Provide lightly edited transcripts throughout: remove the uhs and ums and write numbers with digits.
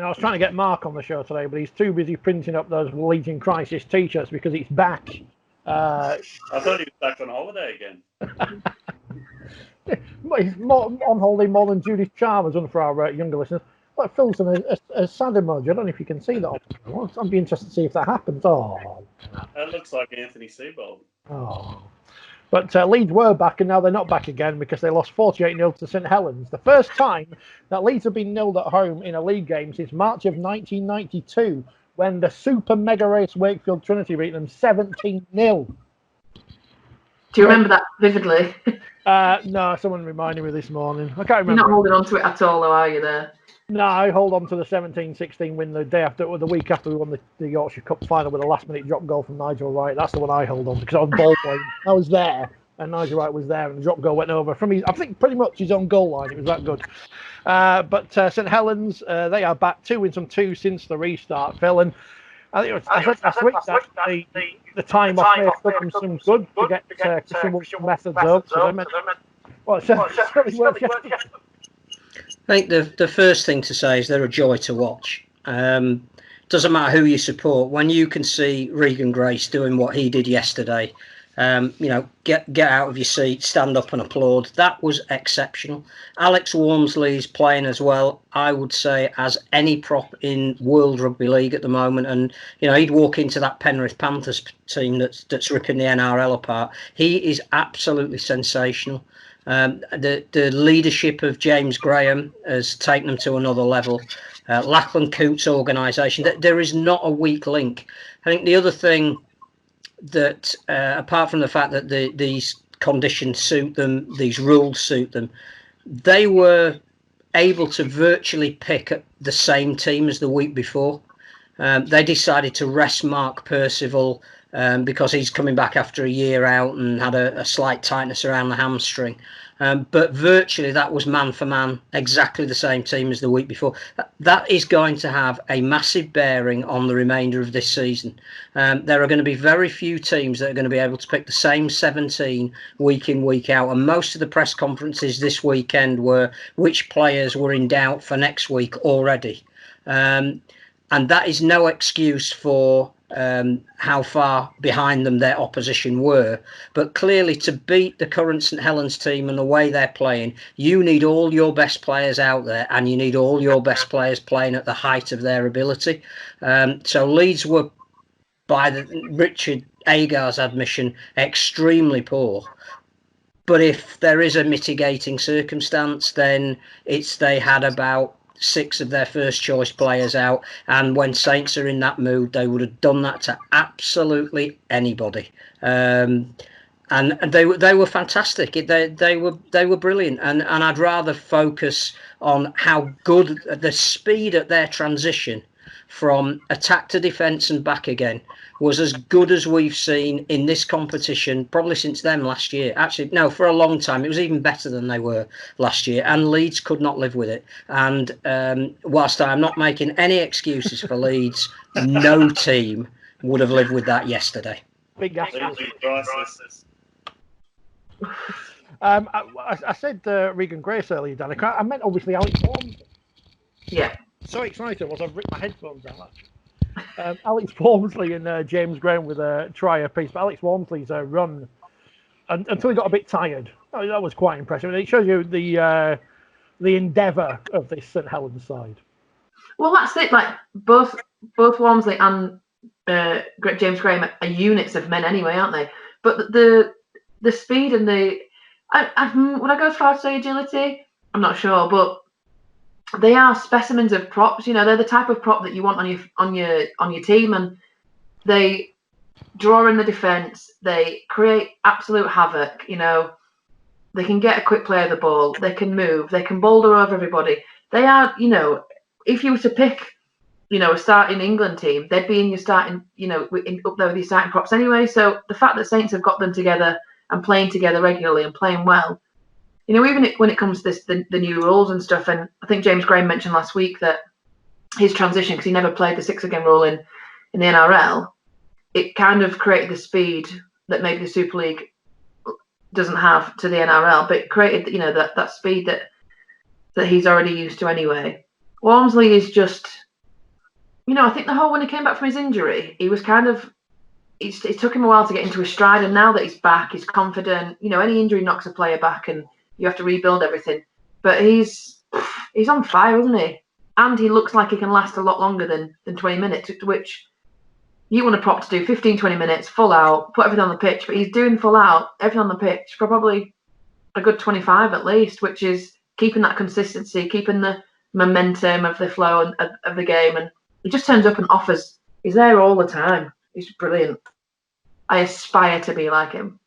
I was trying to get Mark on the show today, but he's too busy printing up those Leeds in Crisis T-shirts because it's back. I thought he was back on holiday again. He's on holiday more than Judith Chalmers, one for our younger listeners. But Phil's in a sad emoji. I don't know if you can see that. I'd be interested to see if that happens. Oh, that looks like Anthony Seabold. Oh. But Leeds were back, and now they're not back again because they lost 48-0 to St Helens. The first time that Leeds have been nilled at home in a league game since March of 1992, when the Super Mega Race Wakefield Trinity beat them 17-0. Do you remember that vividly? No, someone reminded me this morning. I can't remember. You're not holding on to it at all, though, are you, there? No, I hold on to the 17-16 win the day after, or the week after we won the Yorkshire Cup final with a last-minute drop goal from Nigel Wright. That's the one I hold on to because I was ball playing. I was there, and Nigel Wright was there, and the drop goal went over from I think pretty much his own goal line. It was that good. But St Helens, they are back 2 wins from 2 since the restart, Phil. And I think it was last week that the time off may have done them some good to get some methods up. Well, it certainly worked yesterday. I think the first thing to say is they're a joy to watch. Doesn't matter who you support. When you can see Regan Grace doing what he did yesterday, get out of your seat, stand up and applaud. That was exceptional. Alex Walmsley's playing as well, I would say, as any prop in World Rugby League at the moment. And, he'd walk into that Penrith Panthers team that's ripping the NRL apart. He is absolutely sensational. The leadership of James Graham has taken them to another level. Lachlan Coote's organisation, there is not a weak link. I think the other thing that, apart from the fact that these conditions suit them, these rules suit them, they were able to virtually pick the same team as the week before. They decided to rest Mark Percival because he's coming back after a year out and had a slight tightness around the hamstring. But virtually that was man for man, exactly the same team as the week before. That is going to have a massive bearing on the remainder of this season. There are going to be very few teams that are going to be able to pick the same 17 week in, week out. And most of the press conferences this weekend were which players were in doubt for next week already. And that is no excuse for how far behind them their opposition were. But clearly, to beat the current St Helens team and the way they're playing, you need all your best players out there, and you need all your best players playing at the height of their ability. So Leeds were, by Richard Agar's admission, extremely poor. But if there is a mitigating circumstance, then it's they had about 6 of their first choice players out, and when Saints are in that mood, they would have done that to absolutely anybody. And they were fantastic. They were brilliant, and I'd rather focus on how good the speed at their transition from attack to defence and back again was as good as we've seen in this competition probably since them last year. Actually, no, for a long time. It was even better than they were last year, and Leeds could not live with it. And whilst I'm not making any excuses for Leeds, no team would have lived with that yesterday. Big priceless. I said Regan Grace earlier, Danika. I meant obviously Alex Walmsley. Yeah. So excited was I've ripped my headphones out. Alex Walmsley and James Graham with a try apiece, but Alex Walmsley's run until he got a bit tired. That was quite impressive. It shows you the endeavour of this St Helens side. Well, that's it. Like both Walmsley and James Graham are units of men anyway, aren't they? But the speed and would I go as far as say agility? I'm not sure, but they are specimens of props. They're the type of prop that you want on your team, and they draw in the defence. They create absolute havoc. They can get a quick play of the ball. They can move. They can boulder over everybody. They are, if you were to pick, a starting England team, they'd be in your starting, up there with your starting props anyway. So the fact that Saints have got them together and playing together regularly and playing well. Even when it comes to the new rules and stuff, and I think James Graham mentioned last week that his transition, because he never played the 6-again rule in the NRL, it kind of created the speed that maybe the Super League doesn't have to the NRL, but it created, that speed that he's already used to anyway. Walmsley is just I think the whole when he came back from his injury, he was kind of. It took him a while to get into his stride, and now that he's back, he's confident. Any injury knocks a player back, and you have to rebuild everything. But he's on fire, isn't he? And he looks like he can last a lot longer than 20 minutes, which you want a prop to do 15, 20 minutes, full out, put everything on the pitch. But he's doing full out, everything on the pitch for probably a good 25 at least, which is keeping that consistency, keeping the momentum of the flow of the game. And he just turns up and offers. He's there all the time. He's brilliant. I aspire to be like him.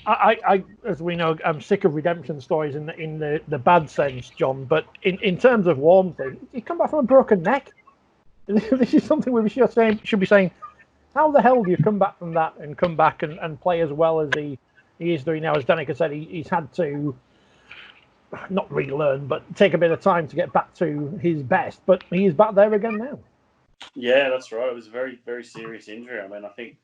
I as we know, I'm sick of redemption stories in the bad sense, John. But in terms of Walmsley, he come back from a broken neck. This is something we should be saying. How the hell do you come back from that and come back and play as well as he is doing now? As Danika said, he's had to not relearn, but take a bit of time to get back to his best. But he is back there again now. Yeah, that's right. It was a very, very serious injury. I mean, I think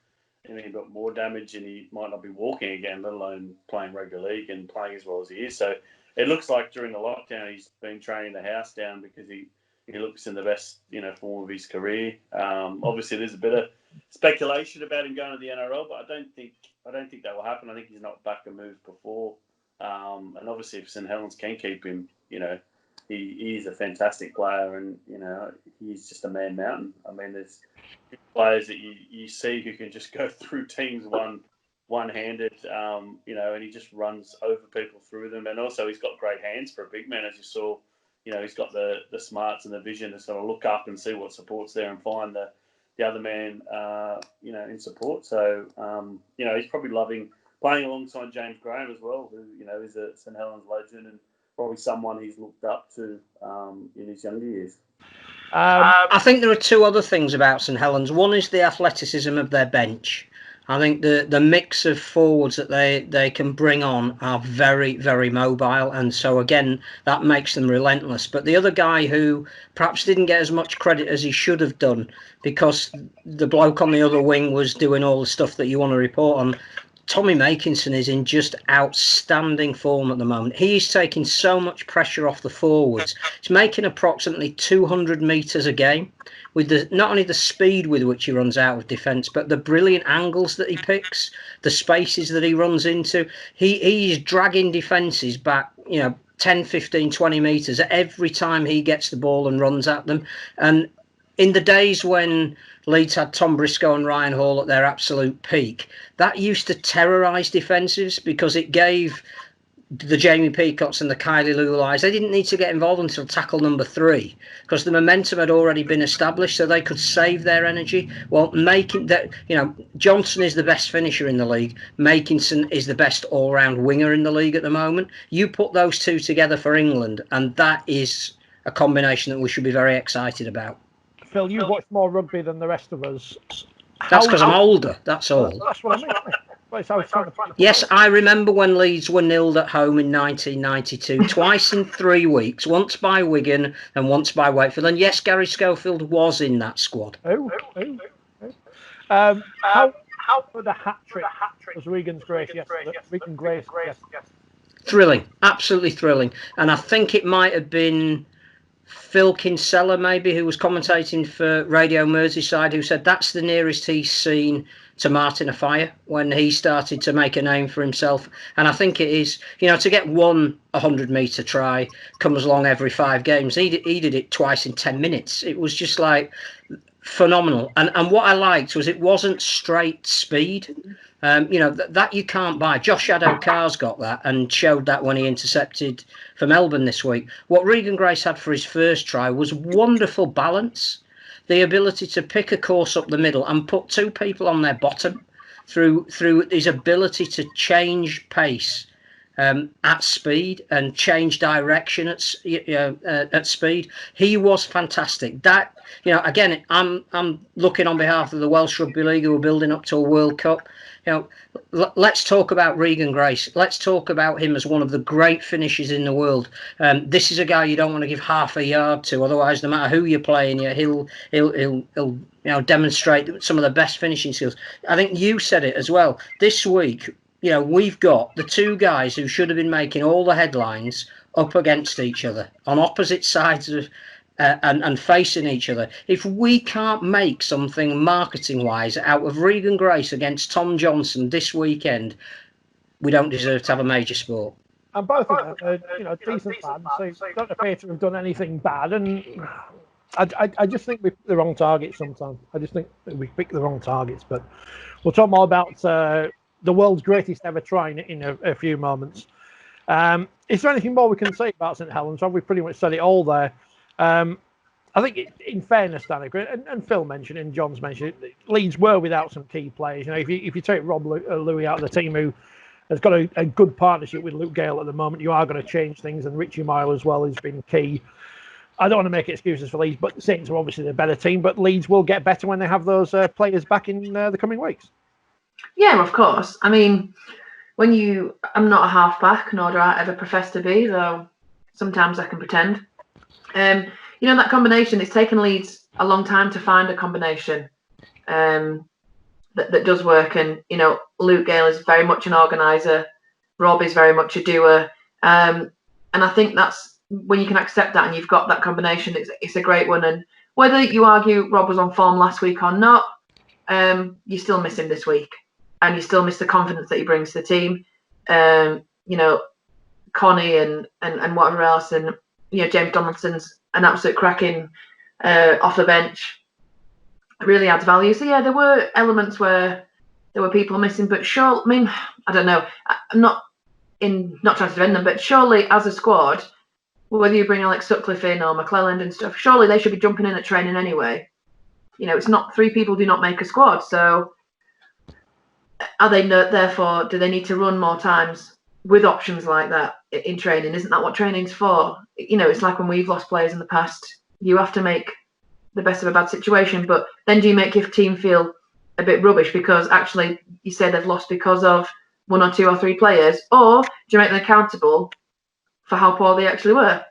he got more damage and he might not be walking again, let alone playing rugby league and playing as well as he is. So it looks like during the lockdown he's been training the house down because he looks in the best form of his career. Obviously, there's a bit of speculation about him going to the NRL, but I don't think that will happen. I think he's not back a move before. And obviously, if St Helens can keep him, he is a fantastic player, and he's just a man mountain. I mean, there's players that you see who can just go through teams one-handed, and he just runs over people through them. And also, he's got great hands for a big man, as you saw. He's got the smarts and the vision to sort of look up and see what support's there and find the other man, in support. So, he's probably loving playing alongside James Graham as well, who is a St Helens legend and probably someone he's looked up to in his younger years. I think there are two other things about St Helens. One is the athleticism of their bench. I think the mix of forwards that they can bring on are very, very mobile. And so, again, that makes them relentless. But the other guy who perhaps didn't get as much credit as he should have done because the bloke on the other wing was doing all the stuff that you want to report on, Tommy Makinson is in just outstanding form at the moment. He's taking so much pressure off the forwards. He's making approximately 200 metres a game with not only the speed with which he runs out of defence, but the brilliant angles that he picks, the spaces that he runs into. He's dragging defences back, 10, 15, 20 metres every time he gets the ball and runs at them. And in the days when Leeds had Tom Briscoe and Ryan Hall at their absolute peak, that used to terrorise defensives because it gave the Jamie Peacocks and the Kylie Lulais, they didn't need to get involved until tackle number 3 because the momentum had already been established, so they could save their energy. Well, Johnson is the best finisher in the league. Makinson is the best all-round winger in the league at the moment. You put those two together for England, and that is a combination that we should be very excited about. Phil, you've watched more rugby than the rest of us. That's because I'm older, that's all. That's what I mean. Yes, I remember when Leeds were nilled at home in 1992, twice in 3 weeks, once by Wigan and once by Wakefield. And yes, Gary Schofield was in that squad. How the hat-trick was Regan's Grace yesterday? Regan Grace. Thrilling, absolutely thrilling. And I think it might have been Phil Kinsella, maybe, who was commentating for Radio Merseyside, who said that's the nearest he's seen to Martin Afire when he started to make a name for himself. And I think it is, to get one 100-metre try comes along every 5 games. He did it twice in 10 minutes. It was just like phenomenal. And what I liked was it wasn't straight speed. That you can't buy. Josh Addo-Carr's got that and showed that when he intercepted for Melbourne this week. What Regan Grace had for his first try was wonderful balance, the ability to pick a course up the middle and put 2 people on their bottom through his ability to change pace at speed and change direction at speed. He was fantastic. That again, I'm looking on behalf of the Welsh Rugby League who are building up to a World Cup. Let's talk about Regan Grace. Let's talk about him as one of the great finishers in the world. This is a guy you don't want to give half a yard to, otherwise, no matter who you're playing, he'll demonstrate some of the best finishing skills. I think you said it as well. This week, we've got the 2 guys who should have been making all the headlines up against each other on opposite sides and facing each other. If we can't make something marketing-wise out of Regan Grace against Tom Johnson this weekend, we don't deserve to have a major sport. And both of them are, decent fans, so don't appear to have done anything bad. And I just think we pick the wrong targets sometimes. I just think we pick the wrong targets. But we'll talk more about the world's greatest ever try in a few moments. Is there anything more we can say about St Helens? Have we pretty much said it all there? I think, in fairness, Danika, and Phil mentioned it, and John's mentioned it, Leeds were without some key players. If you take Rob Louis out of the team, who has got a good partnership with Luke Gale at the moment, you are going to change things, and Richie Mile as well has been key. I don't want to make excuses for Leeds, but Saints are obviously the better team, but Leeds will get better when they have those players back in the coming weeks. Yeah, of course. I mean, I'm not a half-back, nor do I ever profess to be, though sometimes I can pretend. That combination, it's taken Leeds a long time to find a combination that does work. And, Luke Gale is very much an organiser. Rob is very much a doer. And I think that's when you can accept that and you've got that combination, it's a great one. And whether you argue Rob was on form last week or not, you still miss him this week. And you still miss the confidence that he brings to the team. Connie and whatever else. And, James Donaldson's an absolute cracking off the bench. It really adds value. So, yeah, there were elements where there were people missing. But sure, I mean, I don't know. I'm not trying to defend them, but surely as a squad, whether you bring Alex Sutcliffe in or McClelland and stuff, surely they should be jumping in at training anyway. It's not 3 people do not make a squad. So are they therefore, do they need to run more times with options like that in training? Isn't that what training's for? It's like when we've lost players in the past, you have to make the best of a bad situation, but then do you make your team feel a bit rubbish because actually you say they've lost because of 1 or 2 or 3 players, or do you make them accountable for how poor they actually were?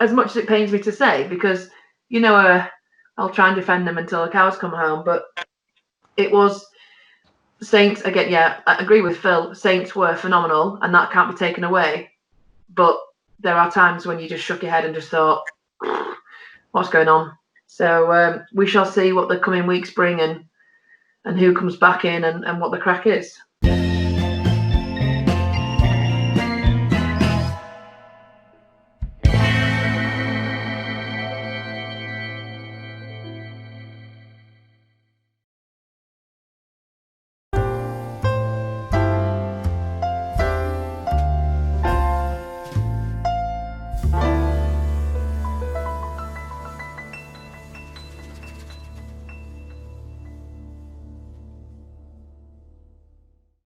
As much as it pains me to say, because I'll try and defend them until the cows come home, but it was Saints again. Yeah, I agree with Phil. Saints were phenomenal, and that can't be taken away. But there are times when you just shook your head and just thought, "What's going on?" So we shall see what the coming weeks bring and who comes back in and what the crack is.